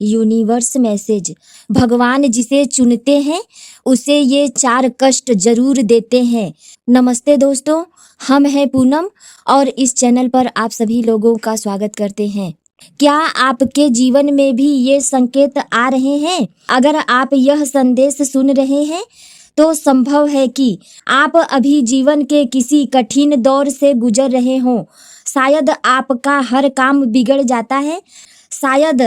Universe message. भगवान जिसे चुनते हैं उसे ये 4 कष्ट जरूर देते हैं। नमस्ते दोस्तों, हम हैं पूनम और इस चैनल पर आप सभी लोगों का स्वागत करते हैं। क्या आपके जीवन में भी ये संकेत आ रहे हैं? अगर आप यह संदेश सुन रहे हैं तो संभव है कि आप अभी जीवन के किसी कठिन दौर से गुजर रहे हों। शायद आपका हर काम बिगड़ जाता है, शायद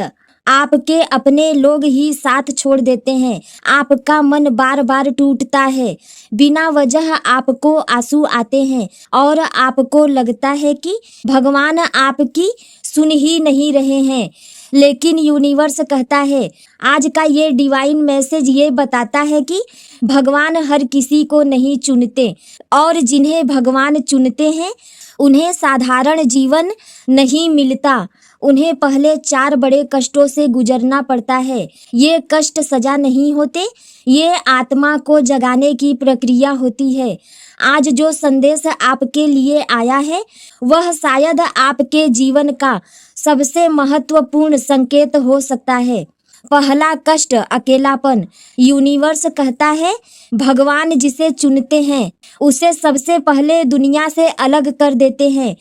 आपके अपने लोग ही साथ छोड़ देते हैं, आपका मन बार बार टूटता है, बिना वजह आपको आंसू आते हैं और आपको लगता है कि भगवान आपकी सुन ही नहीं रहे हैं। लेकिन यूनिवर्स कहता है, आज का ये डिवाइन मैसेज ये बताता है कि भगवान हर किसी को नहीं चुनते और जिन्हें भगवान चुनते हैं उन्हें साधारण जीवन नहीं मिलता। उन्हें पहले 4 बड़े कष्टों से गुजरना पड़ता है। ये कष्ट सजा नहीं होते, ये आत्मा को जगाने की प्रक्रिया होती है। आज जो संदेश आपके लिए आया है वह शायद आपके जीवन का सबसे महत्वपूर्ण संकेत हो सकता है। पहला कष्ट, अकेलापन। यूनिवर्स कहता है, भगवान जिसे चुनते हैं उसे सबसे पहले दुनिया से अलग कर देते हैं।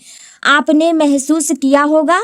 आपने महसूस किया होगा,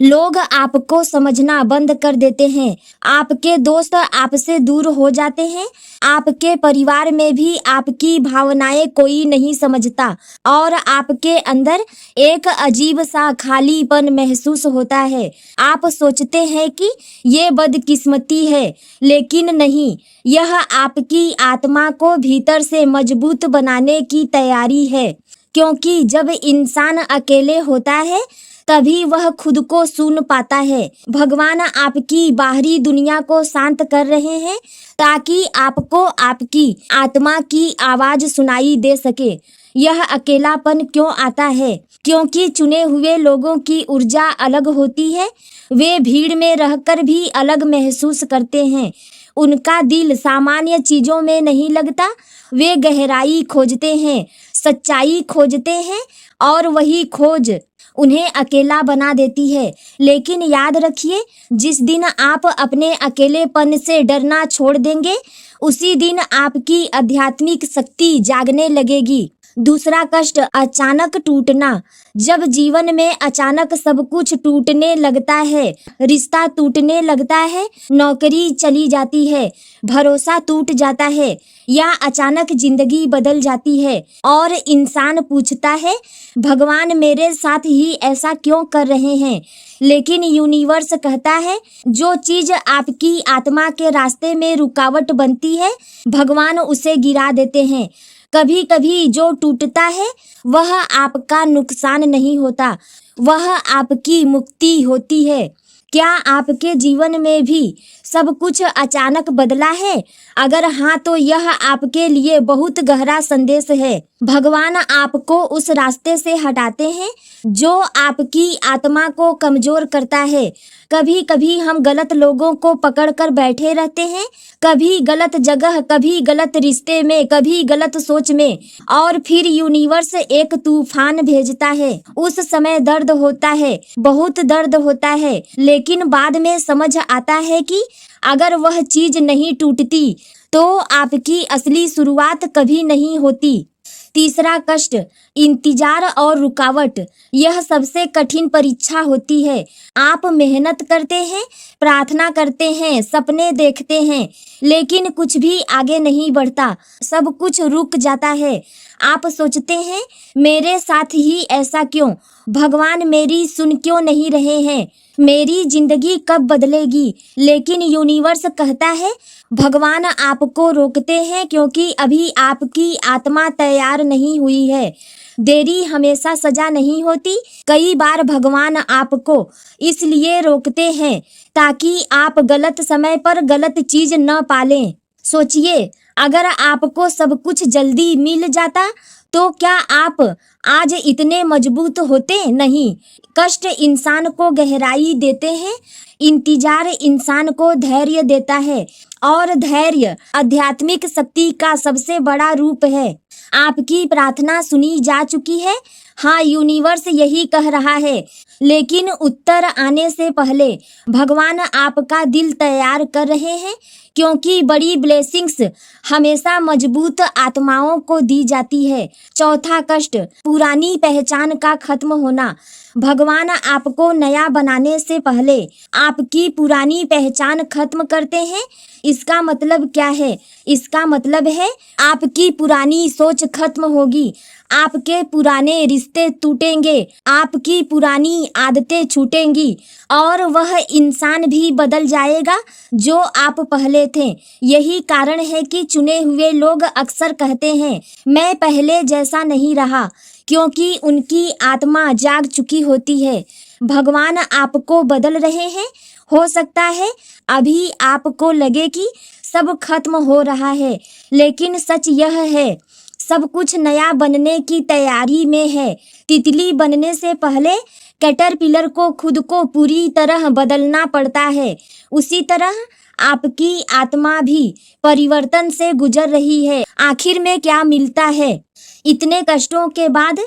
लोग आपको समझना बंद कर देते हैं, आपके दोस्त आपसे दूर हो जाते हैं, आपके परिवार में भी आपकी भावनाएं कोई नहीं समझता और आपके अंदर एक अजीब सा खालीपन महसूस होता है। आप सोचते हैं कि ये बदकिस्मती है, लेकिन नहीं, यह आपकी आत्मा को भीतर से मजबूत बनाने की तैयारी है। क्योंकि जब इंसान अकेले होता है तभी वह खुद को सुन पाता है। भगवान आपकी बाहरी दुनिया को शांत कर रहे हैं ताकि आपको आपकी आत्मा की आवाज सुनाई दे सके। यह अकेलापन क्यों आता है? क्योंकि चुने हुए लोगों की ऊर्जा अलग होती है। वे भीड़ में रहकर भी अलग महसूस करते हैं। उनका दिल सामान्य चीजों में नहीं लगता। वे गहराई खोजते हैं, सच्चाई खोजते हैं और वही खोज उन्हें अकेला बना देती है। लेकिन याद रखिए, जिस दिन आप अपने अकेलेपन से डरना छोड़ देंगे उसी दिन आपकी आध्यात्मिक शक्ति जागने लगेगी। दूसरा कष्ट, अचानक टूटना। जब जीवन में अचानक सब कुछ टूटने लगता है, रिश्ता टूटने लगता है, नौकरी चली जाती है, भरोसा टूट जाता है या अचानक जिंदगी बदल जाती है और इंसान पूछता है, भगवान मेरे साथ ही ऐसा क्यों कर रहे हैं? लेकिन यूनिवर्स कहता है, जो चीज आपकी आत्मा के रास्ते में रुकावट बनती है भगवान उसे गिरा देते हैं। कभी कभी जो टूटता है वह आपका नुकसान नहीं होता, वह आपकी मुक्ति होती है। क्या आपके जीवन में भी सब कुछ अचानक बदला है? अगर हाँ तो यह आपके लिए बहुत गहरा संदेश है। भगवान आपको उस रास्ते से हटाते हैं जो आपकी आत्मा को कमजोर करता है। कभी कभी हम गलत लोगों को पकड़कर बैठे रहते हैं, कभी गलत जगह, कभी गलत रिश्ते में, कभी गलत सोच में, और फिर यूनिवर्स एक तूफान भेजता है। उस समय दर्द होता है, बहुत दर्द होता है, लेकिन बाद में समझ आता है कि अगर वह चीज नहीं टूटती तो आपकी असली शुरुआत कभी नहीं होती। तीसरा कष्ट, इंतजार और रुकावट। यह सबसे कठिन परीक्षा होती है। आप मेहनत करते हैं, प्रार्थना करते हैं, सपने देखते हैं, लेकिन कुछ भी आगे नहीं बढ़ता, सब कुछ रुक जाता है। आप सोचते हैं, मेरे साथ ही ऐसा क्यों? भगवान मेरी सुन क्यों नहीं रहे हैं? मेरी जिंदगी कब बदलेगी? लेकिन यूनिवर्स कहता है, भगवान आपको रोकते हैं क्योंकि अभी आपकी आत्मा तैयार नहीं हुई है। देरी हमेशा सजा नहीं होती। कई बार भगवान आपको इसलिए रोकते हैं ताकि आप गलत समय पर गलत चीज न पालें। सोचिए, अगर आपको सब कुछ जल्दी मिल जाता तो क्या आप आज इतने मजबूत होते? नहीं। कष्ट इंसान को गहराई देते हैं, इंतजार इंसान को धैर्य देता है और धैर्य आध्यात्मिक शक्ति का सबसे बड़ा रूप है। आपकी प्रार्थना सुनी जा चुकी है, हाँ, यूनिवर्स यही कह रहा है। लेकिन उत्तर आने से पहले भगवान आपका दिल तैयार कर रहे हैं, क्योंकि बड़ी ब्लेसिंग्स हमेशा मजबूत आत्माओं को दी जाती है। चौथा कष्ट, पुरानी पहचान का खत्म होना। भगवान आपको नया बनाने से पहले आपकी पुरानी पहचान खत्म करते हैं। इसका मतलब क्या है? इसका मतलब है आपकी पुरानी सोच खत्म होगी, आपके पुराने रिश्ते टूटेंगे, आपकी पुरानी आदतें छूटेंगी और वह इंसान भी बदल जाएगा जो आप पहले थे। यही कारण है कि चुने हुए लोग अक्सर कहते हैं, मैं पहले जैसा नहीं रहा, क्योंकि उनकी आत्मा जाग चुकी होती है। भगवान आपको बदल रहे हैं। हो सकता है अभी आपको लगे कि सब खत्म हो रहा है, लेकिन सच यह है सब कुछ नया बनने की तैयारी में है। तितली बनने से पहले कैटरपिलर को खुद को पूरी तरह बदलना पड़ता है। उसी तरह आपकी आत्मा भी परिवर्तन से गुजर रही है। आखिर में क्या मिलता है? इतने कष्टों के बाद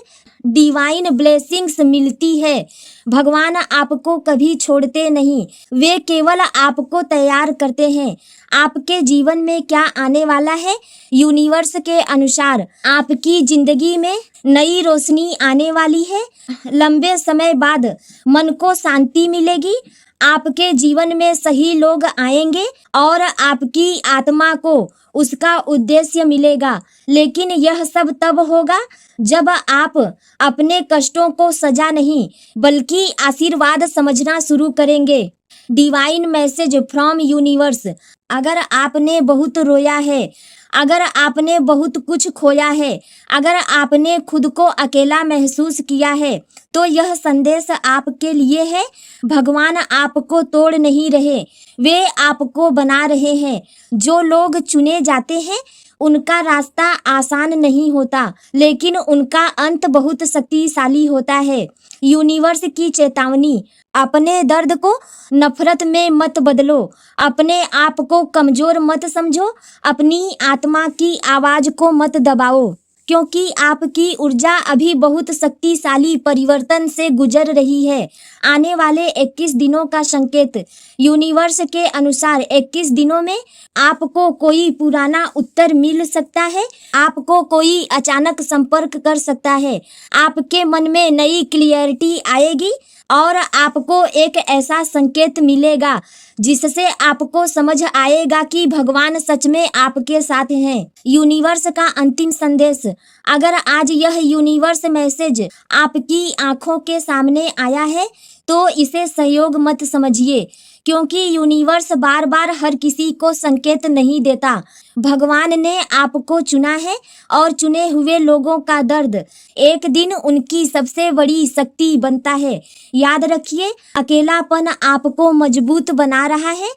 डिवाइन ब्लेसिंग्स मिलती है। भगवान आपको कभी छोड़ते नहीं, वे केवल आपको तैयार करते हैं। आपके जीवन में क्या आने वाला है? यूनिवर्स के अनुसार आपकी जिंदगी में नई रोशनी आने वाली है। लंबे समय बाद मन को शांति मिलेगी। आपके जीवन में सही लोग आएंगे और आपकी आत्मा को उसका उद्देश्य मिलेगा। लेकिन यह सब तब होगा जब आप अपने कष्टों को सजा नहीं बल्कि आशीर्वाद समझना शुरू करेंगे। Divine message from universe. अगर आपने बहुत रोया है, अगर आपने बहुत कुछ खोया है, अगर आपने खुद को अकेला महसूस किया है, तो यह संदेश आपके लिए है। भगवान आपको तोड़ नहीं रहे, वे आपको बना रहे हैं। जो लोग चुने जाते हैं उनका रास्ता आसान नहीं होता, लेकिन उनका अंत बहुत शक्तिशाली होता है। यूनिवर्स की चेतावनी, अपने दर्द को नफरत में मत बदलो, अपने आप को कमजोर मत समझो, अपनी आत्मा की आवाज को मत दबाओ, क्योंकि आपकी ऊर्जा अभी बहुत शक्तिशाली परिवर्तन से गुजर रही है। आने वाले 21 दिनों का संकेत। यूनिवर्स के अनुसार 21 दिनों में आपको कोई पुराना उत्तर मिल सकता है, आपको कोई अचानक संपर्क कर सकता है, आपके मन में नई क्लियरिटी आएगी और आपको एक ऐसा संकेत मिलेगा जिससे आपको समझ आएगा कि भगवान सच में आपके साथ हैं। यूनिवर्स का अंतिम संदेश। अगर आज यह यूनिवर्स मैसेज आपकी आंखों के सामने आया है तो इसे सहयोग मत समझिए, क्योंकि यूनिवर्स बार बार हर किसी को संकेत नहीं देता। भगवान ने आपको चुना है और चुने हुए लोगों का दर्द एक दिन उनकी सबसे बड़ी शक्ति बनता है। याद रखिए, अकेलापन आपको मजबूत बना रहा है,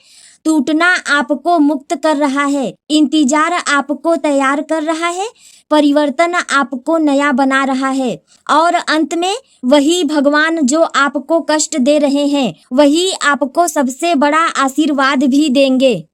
टूटना आपको मुक्त कर रहा है, इंतजार आपको तैयार कर रहा है, परिवर्तन आपको नया बना रहा है और अंत में वही भगवान जो आपको कष्ट दे रहे हैं वही आपको सबसे बड़ा आशीर्वाद भी देंगे।